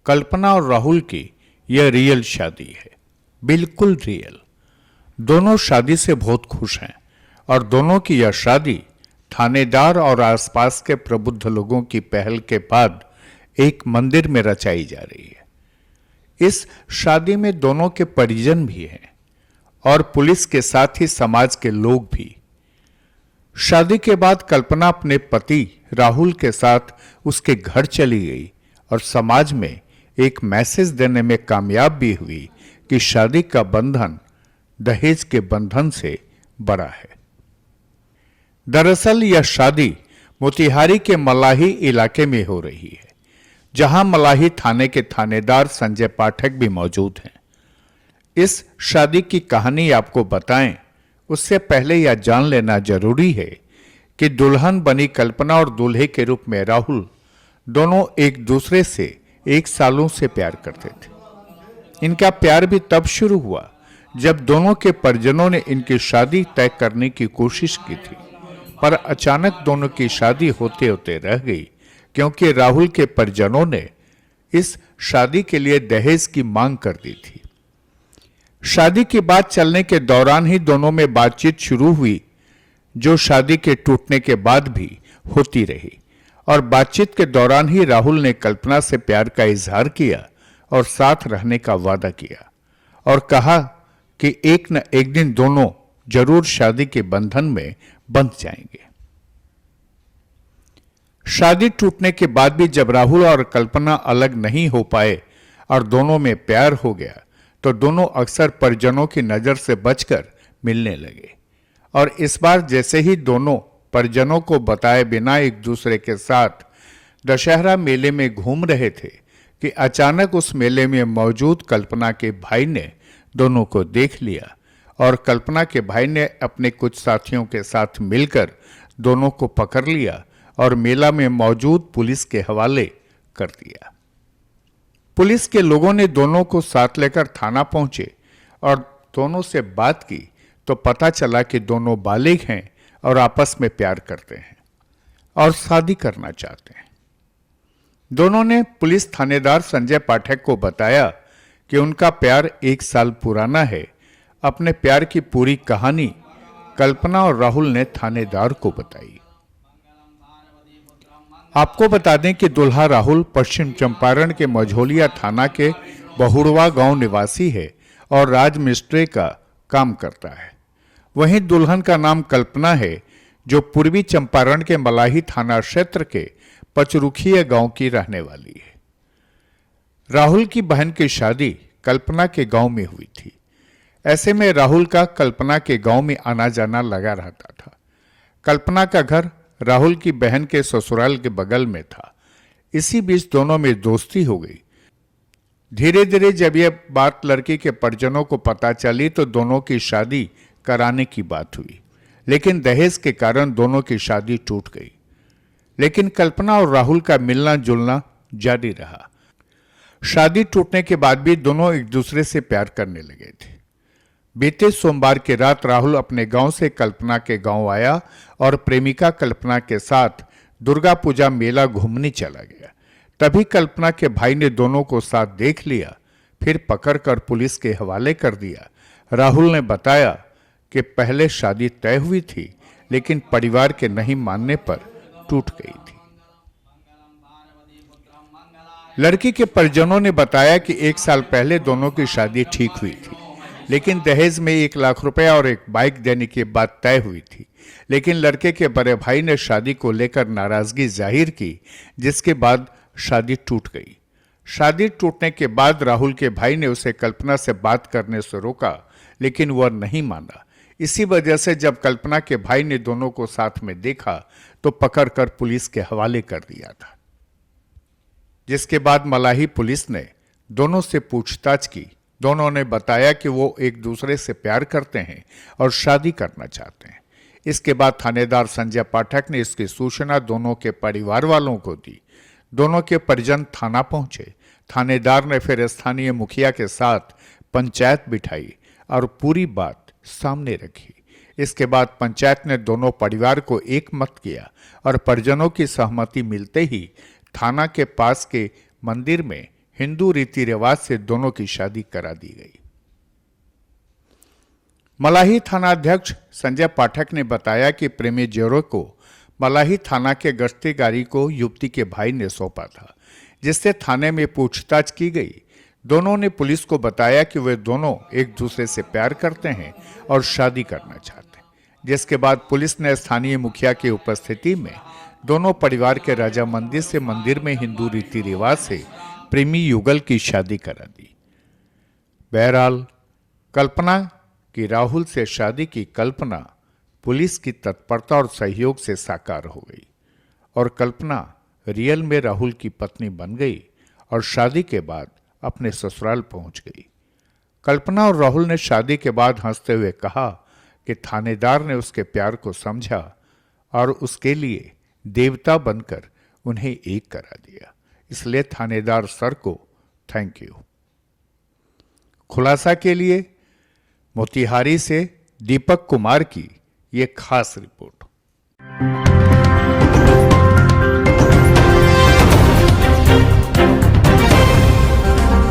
कल्पना और राहुल की यह रियल शादी है, बिल्कुल रियल। दोनों शादी से बहुत खुश हैं और दोनों की यह शादी थानेदार और आसपास के प्रबुद्ध लोगों की पहल के बाद एक मंदिर में रचाई जा रही है। इस शादी में दोनों के परिजन भी हैं और पुलिस के साथ ही समाज के लोग भी। शादी के बाद कल्पना अपने पति राहुल के साथ उसके घर चली गई और समाज में एक मैसेज देने में कामयाब भी हुई कि शादी का बंधन दहेज के बंधन से बड़ा है। दरअसल यह शादी मोतिहारी के मलाही इलाके में हो रही है, जहां मलाही थाने के थानेदार संजय पाठक भी मौजूद हैं। इस शादी की कहानी आपको बताएं उससे पहले यह जान लेना जरूरी है कि दुल्हन बनी कल्पना और दूल्हे के रूप में राहुल दोनों एक दूसरे से 1 सालों से प्यार करते थे। इनका प्यार भी तब शुरू हुआ जब दोनों के परिजनों ने इनकी शादी तय करने की कोशिश की थी, पर अचानक दोनों की शादी होते होते रह गई क्योंकि राहुल के परिजनों ने इस शादी के लिए दहेज की मांग कर दी थी। शादी की बात चलने के दौरान ही दोनों में बातचीत शुरू हुई, जो शादी के टूटने के बाद भी होती रही। और बातचीत के दौरान ही राहुल ने कल्पना से प्यार का इजहार किया और साथ रहने का वादा किया और कहा कि एक न एक दिन दोनों जरूर शादी के बंधन में बंध जाएंगे। शादी टूटने के बाद भी जब राहुल और कल्पना अलग नहीं हो पाए और दोनों में प्यार हो गया, तो दोनों अक्सर परिजनों की नजर से बचकर मिलने लगे। और इस बार जैसे ही दोनों परिजनों को बताए बिना एक दूसरे के साथ दशहरा मेले में घूम रहे थे कि अचानक उस मेले में मौजूद कल्पना के भाई ने दोनों को देख लिया और कल्पना के भाई ने अपने कुछ साथियों के साथ मिलकर दोनों को पकड़ लिया और मेला में मौजूद पुलिस के हवाले कर दिया। पुलिस के लोगों ने दोनों को साथ लेकर थाना पहुंचे और दोनों से बात की तो पता चला कि दोनों बालिग हैं और आपस में प्यार करते हैं और शादी करना चाहते हैं। दोनों ने पुलिस थानेदार संजय पाठक को बताया कि उनका प्यार 1 साल पुराना है। अपने प्यार की पूरी कहानी कल्पना और राहुल ने थानेदार को बताई। आपको बता दें कि दुल्हा राहुल पश्चिम चंपारण के मझौलिया थाना के बहुड़वा गांव निवासी है और राजमिस्त्री का काम करता है। वहीं दुल्हन का नाम कल्पना है, जो पूर्वी चंपारण के मलाही थाना क्षेत्र के पचरुखिया गांव की रहने वाली है। राहुल की बहन की शादी कल्पना के गांव में हुई थी। ऐसे में राहुल का कल्पना के गांव में आना जाना लगा रहता था। कल्पना का घर राहुल की बहन के ससुराल के बगल में था। इसी बीच दोनों में दोस्ती हो गई। धीरे धीरे जब यह बात लड़की के परिजनों को पता चली तो दोनों की शादी कराने की बात हुई, लेकिन दहेज के कारण दोनों की शादी टूट गई। लेकिन कल्पना और राहुल का मिलना जुलना जारी रहा। शादी टूटने के बाद भी दोनों एक दूसरे से प्यार करने लगे थे। बीते सोमवार की रात राहुल अपने गांव से कल्पना के गांव आया और प्रेमिका कल्पना के साथ दुर्गा पूजा मेला घूमने चला गया। तभी कल्पना के भाई ने दोनों को साथ देख लिया, फिर पकड़कर पुलिस के हवाले कर दिया। राहुल ने बताया कि पहले शादी तय हुई थी, लेकिन परिवार के नहीं मानने पर टूट गई थी। लड़की के परिजनों ने बताया कि 1 साल पहले दोनों की शादी ठीक हुई थी, लेकिन दहेज में 1 लाख रुपया और एक बाइक देने की बात तय हुई थी। लेकिन लड़के के बड़े भाई ने शादी को लेकर नाराजगी जाहिर की, जिसके बाद शादी टूट गई। शादी टूटने के बाद राहुल के भाई ने उसे कल्पना से बात करने से रोका, लेकिन वह नहीं माना। इसी वजह से जब कल्पना के भाई ने दोनों को साथ में देखा तो पकड़कर पुलिस के हवाले कर दिया था, जिसके बाद मलाही पुलिस ने दोनों से पूछताछ की। दोनों ने बताया कि वो एक दूसरे से प्यार करते हैं और शादी करना चाहते हैं। इसके बाद थानेदार संजय पाठक ने इसकी सूचना दोनों के परिवार वालों को दी। दोनों के परिजन थाना पहुंचे। थानेदार ने फिर स्थानीय मुखिया के साथ पंचायत बिठाई और पूरी बात सामने रखी। इसके बाद पंचायत ने दोनों परिवार को एक मत किया और परिजनों की सहमति मिलते ही थाना के पास के मंदिर में हिंदू रीति रिवाज से दोनों की शादी करा दी गई। मलाही थानाध्यक्ष संजय पाठक ने बताया कि प्रेमी जोड़े को मलाही थाना के गश्ती गाड़ी को युवती के भाई ने सौंपा था, जिससे थाने में पूछताछ की गई। दोनों ने पुलिस को बताया कि वे दोनों एक दूसरे से प्यार करते हैं और शादी करना चाहते हैं, जिसके बाद पुलिस ने स्थानीय मुखिया की उपस्थिति में दोनों परिवार के राजा मंदिर से मंदिर में हिंदू रीति रिवाज से प्रेमी युगल की शादी करा दी। बहरहाल कल्पना की राहुल से शादी की कल्पना पुलिस की तत्परता और सहयोग से साकार हो गई और कल्पना रियल में राहुल की पत्नी बन गई और शादी के बाद अपने ससुराल पहुंच गई। कल्पना और राहुल ने शादी के बाद हंसते हुए कहा कि थानेदार ने उसके प्यार को समझा और उसके लिए देवता बनकर उन्हें एक करा दिया, इसलिए थानेदार सर को थैंक यू। खुलासा के लिए मोतिहारी से दीपक कुमार की ये खास रिपोर्ट।